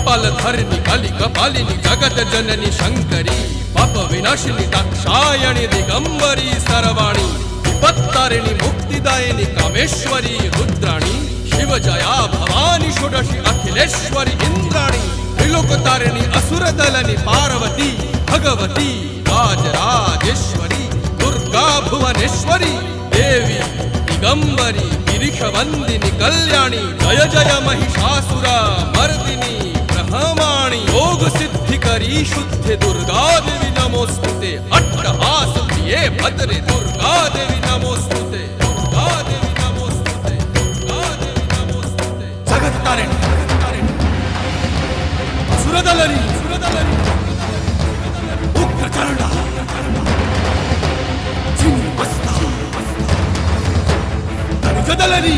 कपालधरिणि कलि कपालिनि जगत जननी शंकरी पाप विनाशिनी दाक्षायणी दिगंबरी सर्वाणी विपत्तारिणी मुक्तिदायिनी कामेश्वरी रुद्राणी शिव जया भवानी षोडशी अखिलेश्वरी इंद्राणी त्रिलोकतारिणी असुरदलनि पार्वती भगवती राजराजेश्वरी दुर्गा भुवनेश्वरी देवी दिगंबरी गिरिशवंदिनी कल्याणी जय जय महिषासुर मर्दिनी ब्रह्माणी योग सिद्धिकरी शुद्धि दुर्गा देवी नमोस्तुते अट्टहास प्रिये भद्रे दुर्गा देवी नमोस्तुते दुर्गा देवी नमोस्तुते दुर्गा देवी नमोस्तुते जगत तारिणी सुरदलनी उग्रचरणा चिन्मस्ता जदलनी